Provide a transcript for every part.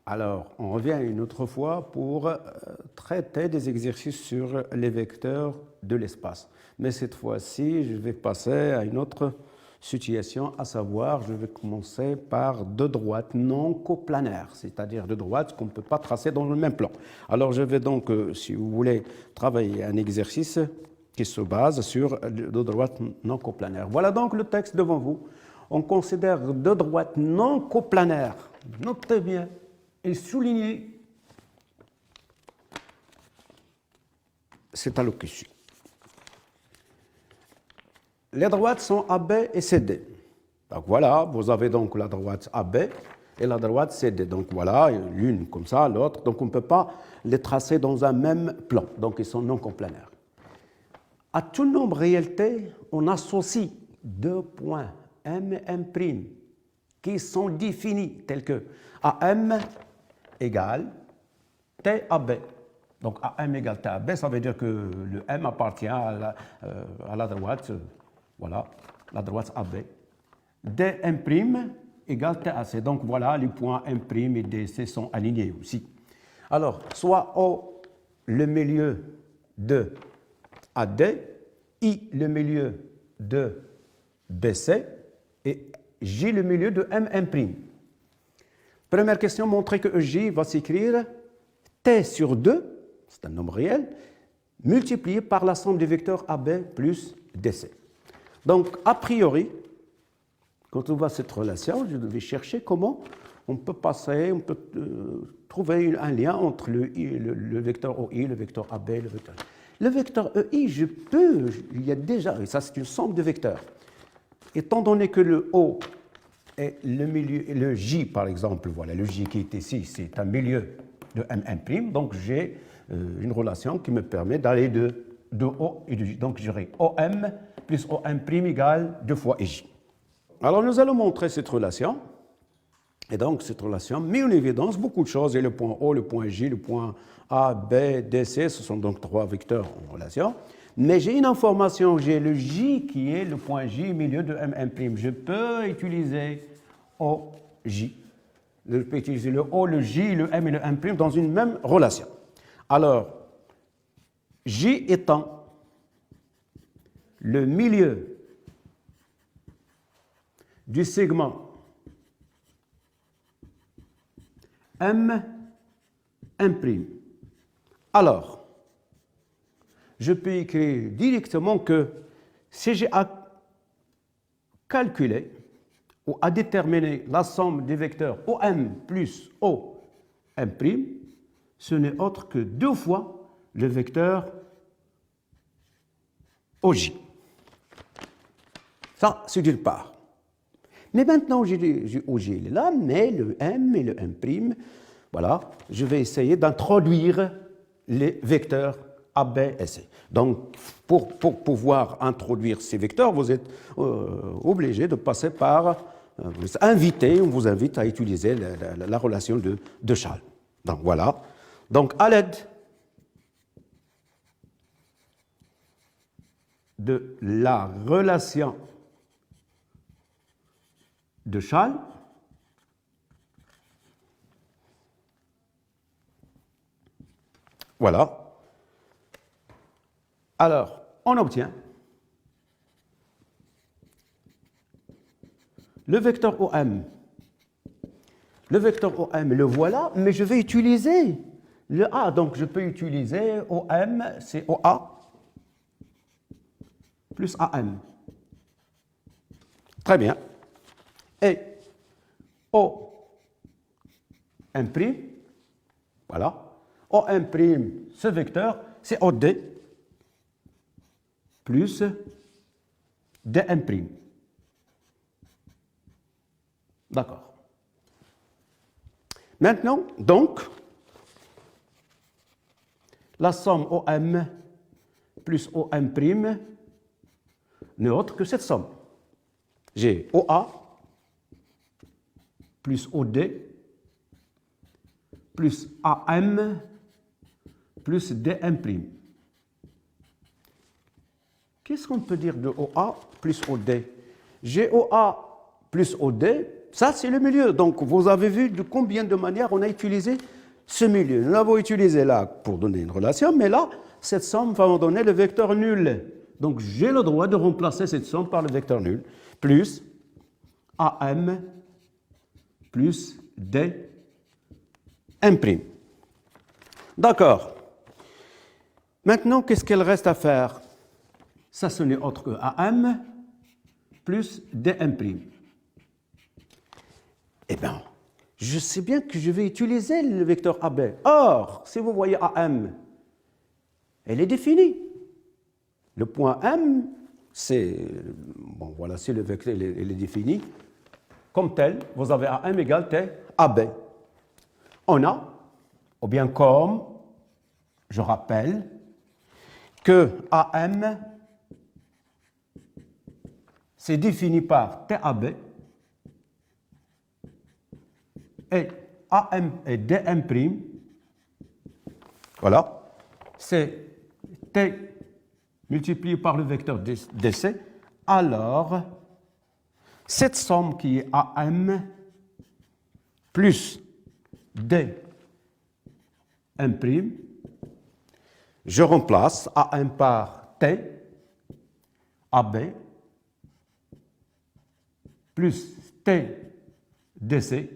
Alors, on revient une autre fois pour traiter des exercices sur les vecteurs de l'espace. Mais cette fois-ci, je vais passer à une autre situation, à savoir, je vais commencer par deux droites non coplanaires, c'est-à-dire deux droites qu'on ne peut pas tracer dans le même plan. Alors, je vais donc, si vous voulez, travailler un exercice qui se base sur deux droites non coplanaires. Voilà donc le texte devant vous. On considère deux droites non coplanaires. Notez bien et soulignez cette allocution. Les droites sont AB et CD. Donc voilà, vous avez donc la droite AB et la droite CD. Donc voilà, l'une comme ça, l'autre. Donc on ne peut pas les tracer dans un même plan. Donc ils sont non coplanaires. À tout nombre réel T, on associe deux points M et M' qui sont définis tels que AM égale TAB. Donc AM égale TAB, ça veut dire que le M appartient à la droite, voilà, la droite AB. DM' égale TAC. Donc voilà, les points M' et DC sont alignés aussi. Alors, soit O le milieu de AD, I le milieu de BC et J le milieu de MM'. Première question, montrer que J va s'écrire T sur 2, c'est un nombre réel, multiplié par la somme des vecteurs AB plus DC. Donc, a priori, quand on voit cette relation, je vais chercher comment on peut passer, on peut trouver un lien entre le vecteur OI, le vecteur AB, le vecteur... Le vecteur EI, il y a déjà, et ça c'est une somme de vecteurs. Étant donné que le O est le milieu, le J par exemple, voilà, le J qui est ici, c'est un milieu de MM', donc j'ai une relation qui me permet d'aller de O et de J. Donc j'aurai OM plus OM' égale 2 fois J. Alors nous allons montrer cette relation. Et donc, cette relation met en évidence beaucoup de choses. Et le point O, le point J, le point A, B, D, C, ce sont donc trois vecteurs en relation. Mais j'ai une information, j'ai le J qui est le point J milieu de MM'. Je peux utiliser OJ. Je peux utiliser le O, le J, le M et le M' dans une même relation. Alors, J étant le milieu du segment M'. Alors, je peux écrire directement que si j'ai à calculer ou à déterminer la somme des vecteurs OM plus OM', ce n'est autre que 2 fois le vecteur OJ. Ça, c'est d'une part. Mais maintenant, j'ai OJ il est là, mais le M et le M', voilà, je vais essayer d'introduire les vecteurs AB et C. Donc, pour pouvoir introduire ces vecteurs, vous êtes obligé de passer par, on vous invite à utiliser la relation de Schall. Donc, voilà. Donc, à l'aide de la relation de Schall, voilà. Alors, on obtient le vecteur OM. Le vecteur OM, le voilà, mais je vais utiliser le A. Donc, je peux utiliser OM, c'est OA plus AM. Très bien. Et OM', voilà. OM', ce vecteur, c'est OD plus DM'. D'accord. Maintenant, donc, la somme OM plus OM' n'est autre que cette somme. J'ai OA plus OD plus AM plus DM'. Qu'est-ce qu'on peut dire de OA plus OD? J'ai OA plus OD, Ça, c'est le milieu. Donc, vous avez vu de combien de manières on a utilisé ce milieu. Nous l'avons utilisé là pour donner une relation, mais là, cette somme va me donner le vecteur nul. Donc, j'ai le droit de remplacer cette somme par le vecteur nul, plus AM plus D M'. D'accord. Maintenant, qu'est-ce qu'il reste à faire? Ça, ce n'est autre que AM plus DM'. Eh bien, je sais bien que je vais utiliser le vecteur AB. Or, si vous voyez AM, elle est définie. Le point M, c'est... Bon, voilà, si le vecteur il est défini comme tel, vous avez AM égale T, AB. On a, ou bien comme, je rappelle, que AM, c'est défini par TAB, et AM et DM', voilà, c'est T multiplié par le vecteur DC, alors cette somme qui est AM plus DM', je remplace AM par T, AB, plus T, DC.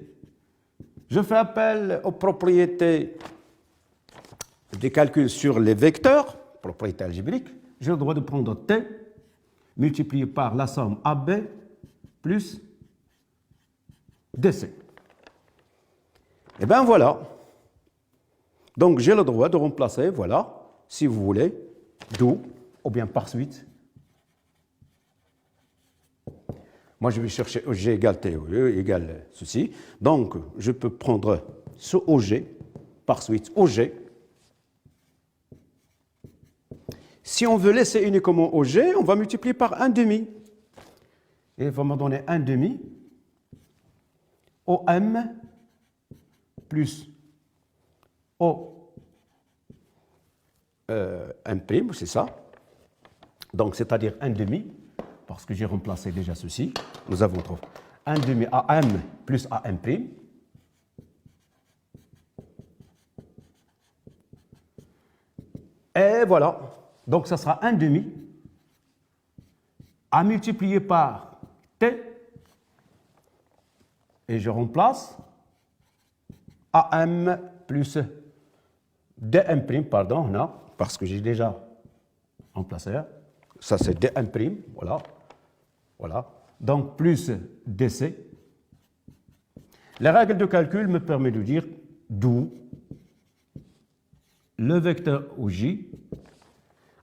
Je fais appel aux propriétés des calculs sur les vecteurs, propriétés algébriques. J'ai le droit de prendre T multiplié par la somme AB plus DC. Et bien voilà. Donc j'ai le droit de remplacer, voilà, si vous voulez, d'où, ou bien par suite. Moi, je vais chercher OG égale TOE égale ceci. Donc, je peux prendre ce OG, par suite OG. Si on veut laisser uniquement OG, on va multiplier par 1 demi. Et il va me donner 1 demi OM plus M', c'est ça. Donc, c'est-à-dire 1 demi, parce que j'ai remplacé déjà ceci. Nous avons trouvé 1 demi AM plus AM'. Et voilà. Donc, ça sera 1 demi à multiplier par T. Et je remplace AM plus DM', pardon, non, parce que j'ai déjà remplacé. Ça, c'est DM', voilà. Voilà. Donc, plus DC. Les règles de calcul me permettent de dire d'où le vecteur OJ.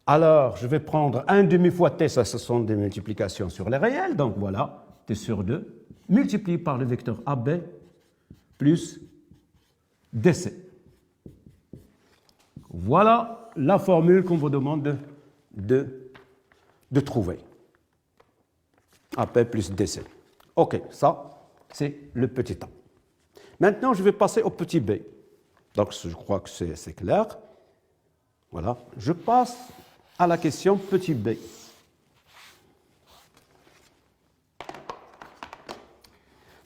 Alors, je vais prendre 1 demi fois T, ça, ce sont des multiplications sur les réels. Donc, voilà, T sur 2, multiplié par le vecteur AB plus DC. Voilà la formule qu'on vous demande de trouver. AP plus DC. OK, ça, c'est le petit a. Maintenant, je vais passer au petit b. Donc, je crois que c'est clair. Voilà. Je passe à la question petit b.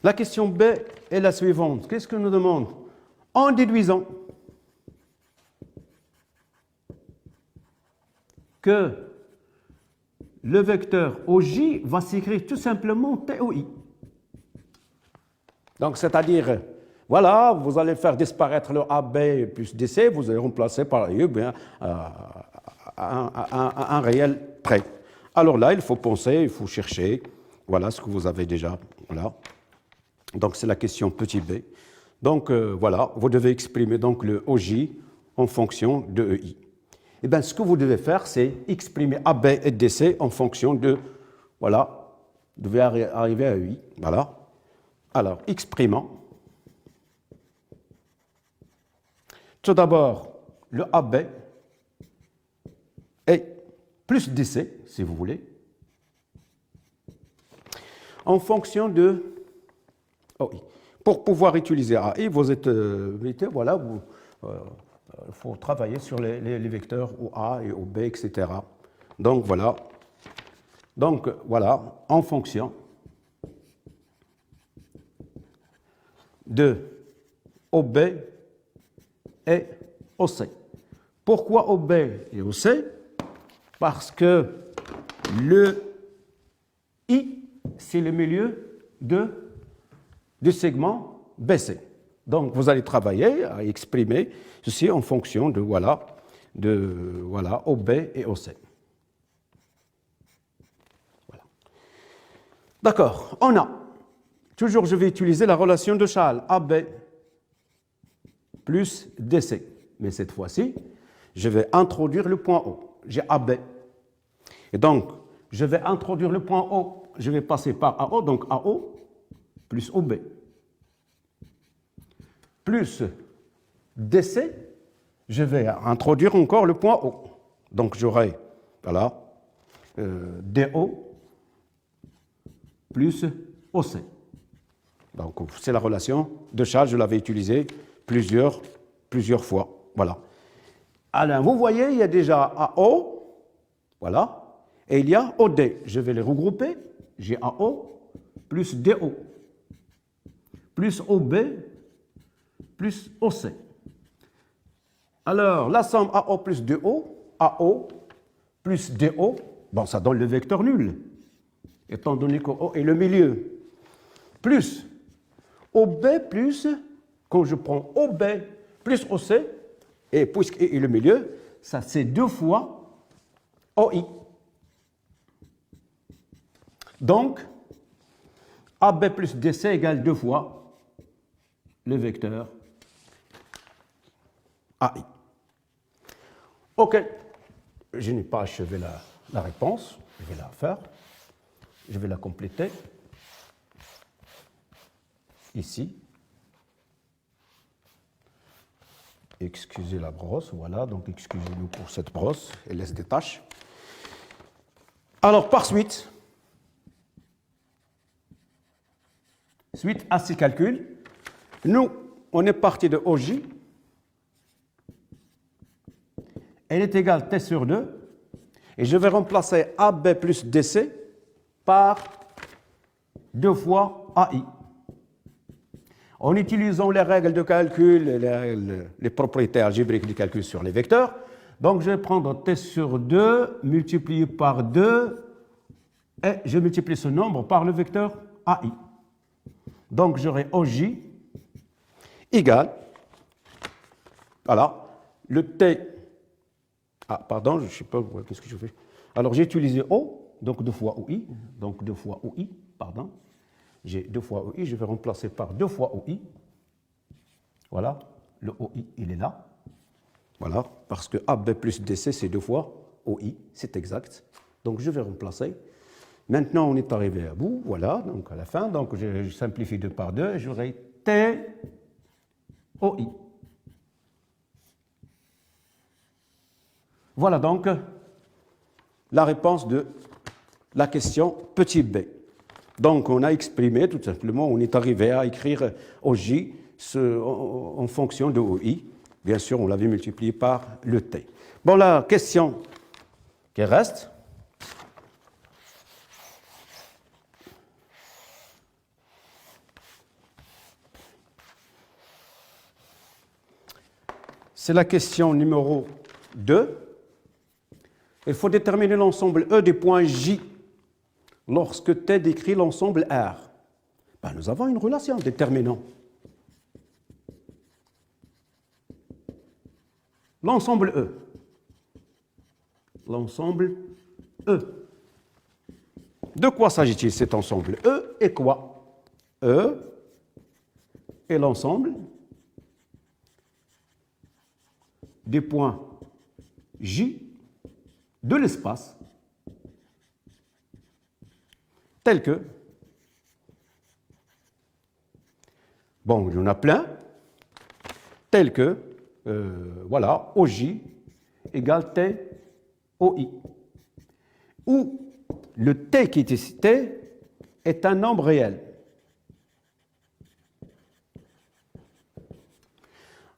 La question B est la suivante. Qu'est-ce que nous demande? En déduisant que le vecteur OJ va s'écrire tout simplement TOI. Donc, c'est-à-dire, voilà, vous allez faire disparaître le AB plus DC, vous allez remplacer par bien un réel près. Alors là, il faut penser, il faut chercher, voilà ce que vous avez déjà, voilà. Donc, c'est la question petit b. Donc, voilà, vous devez exprimer donc le OJ en fonction de EI. Eh bien, ce que vous devez faire, c'est exprimer AB et DC en fonction de, voilà, vous devez arriver à EI, voilà. Alors, exprimant. Tout d'abord, le AB est plus DC, si vous voulez, en fonction de OI. Pour pouvoir utiliser AI, vous êtes, voilà, il faut travailler sur les vecteurs OA et OB, etc. Donc, voilà. Donc, voilà, en fonction de OB et OC. Pourquoi OB et OC? Parce que le I, c'est le milieu du segment BC. Donc, vous allez travailler à exprimer ceci en fonction de OB et OC. Voilà. D'accord, on a, toujours je vais utiliser la relation de Charles, AB plus DC. Mais cette fois-ci, je vais introduire le point O. J'ai AB. Et donc, je vais introduire le point O. Je vais passer par AO, donc AO plus OB. Plus DC, je vais introduire encore le point O. Donc, j'aurai, voilà, DO plus OC. Donc, c'est la relation de Charles, je l'avais utilisée plusieurs fois. Voilà. Alors, vous voyez, il y a déjà AO, voilà, et il y a OD. Je vais les regrouper. J'ai AO plus DO plus OB plus OC. Alors, la somme AO plus DO, AO plus DO, bon, ça donne le vecteur nul, étant donné que O est le milieu, plus OB plus, quand je prends OB plus OC, et puisqu'il est le milieu, ça c'est 2 fois OI. Donc, AB plus DC égale 2 fois le vecteur AI. OK. Je n'ai pas achevé la réponse. Je vais la faire. Je vais la compléter. Ici. Excusez la brosse. Voilà. Donc, excusez-nous pour cette brosse. Elle laisse des taches. Alors, par suite à ces calculs, nous, on est parti de OJ. Elle est égale T sur 2. Et je vais remplacer AB plus DC par 2 fois AI. En utilisant les règles de calcul, les propriétés algébriques du calcul sur les vecteurs, donc je vais prendre T sur 2 multiplié par 2 et je multiplie ce nombre par le vecteur AI. Donc j'aurai OJ égale, voilà, le T. Ah, pardon, je ne sais pas, qu'est-ce que je fais? Alors j'ai utilisé O, donc 2 fois OI, donc 2 fois OI, pardon. J'ai 2 fois OI, je vais remplacer par 2 fois OI. Voilà, le OI, il est là. Voilà, parce que AB plus DC, c'est 2 fois OI, c'est exact. Donc je vais remplacer. Maintenant, on est arrivé à bout, voilà, donc à la fin. Donc je simplifie 2 par 2 et j'aurai T OI. Voilà donc la réponse de la question petit b. Donc on a exprimé, tout simplement, on est arrivé à écrire OJ en fonction de OI. Bien sûr, on l'avait multiplié par le T. Bon, la question qui reste, c'est la question numéro 2. Il faut déterminer l'ensemble E des points J lorsque T décrit l'ensemble R. Ben, nous avons une relation déterminant. L'ensemble E. L'ensemble E. De quoi s'agit-il cet ensemble? E est quoi? E est l'ensemble des points J de l'espace tel que, bon, il y en a plein, tel que, voilà, OJ égale T OI, où le T qui est cité est un nombre réel.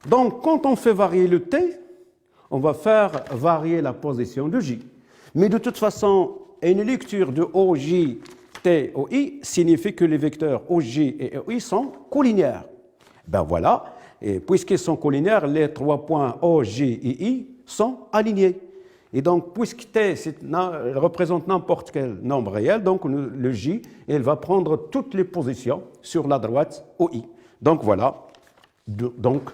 Donc, quand on fait varier le T, on va faire varier la position de J. Mais de toute façon, une lecture de OJ, T, OI signifie que les vecteurs OJ et OI sont collinéaires. Ben voilà, et puisqu'ils sont collinaires, les 3 points O, J et I sont alignés. Et donc, puisque T représente n'importe quel nombre réel, donc le J, il va prendre toutes les positions sur la droite OI. Donc voilà, donc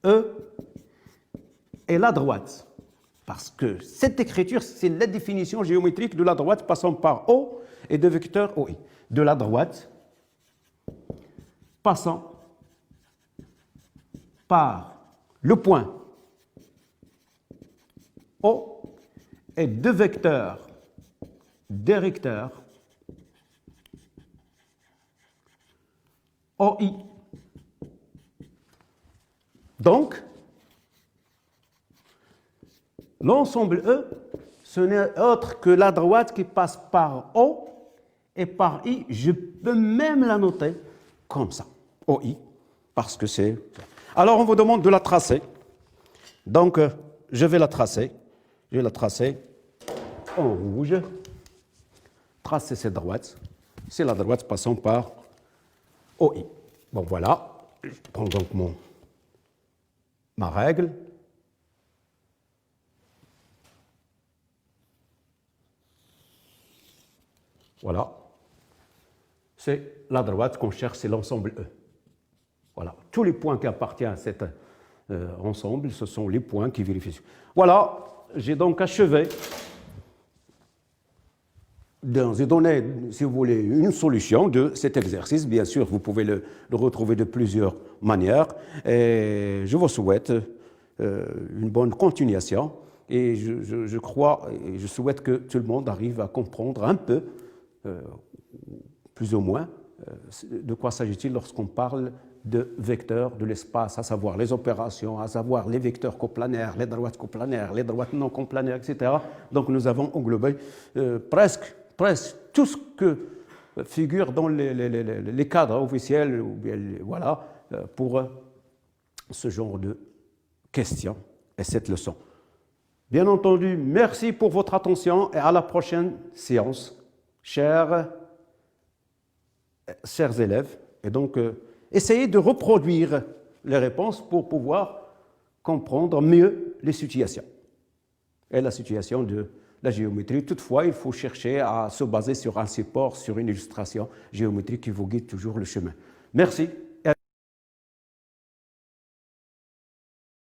E est la droite. Parce que cette écriture, c'est la définition géométrique de la droite passant par O et de vecteur OI. De la droite passant par le point O et deux vecteurs directeurs OI. Donc, l'ensemble E, ce n'est autre que la droite qui passe par O et par I. Je peux même la noter comme ça, OI, parce que c'est... Alors, on vous demande de la tracer. Donc, je vais la tracer. Je vais la tracer en rouge. Tracer cette droite. C'est la droite passant par OI. Bon, voilà. Je prends donc ma règle. Voilà. C'est la droite qu'on cherche, c'est l'ensemble E. Voilà. Tous les points qui appartiennent à cet ensemble, ce sont les points qui vérifient. Voilà. J'ai donc achevé. J'ai donné, si vous voulez, une solution de cet exercice. Bien sûr, vous pouvez le retrouver de plusieurs manières. Et je vous souhaite une bonne continuation. Et je crois, et je souhaite que tout le monde arrive à comprendre un peu, plus ou moins, de quoi s'agit-il lorsqu'on parle de vecteurs de l'espace, à savoir les opérations, à savoir les vecteurs coplanaires, les droites coplanaires, les droites non coplanaires, etc. Donc nous avons englobé presque tout ce que figure dans les cadres officiels, ou bien, voilà, pour ce genre de questions et cette leçon. Bien entendu, merci pour votre attention et à la prochaine séance, chers élèves. Et donc, essayez de reproduire les réponses pour pouvoir comprendre mieux les situations et la situation de la géométrie. Toutefois, il faut chercher à se baser sur un support, sur une illustration géométrique qui vous guide toujours le chemin. Merci.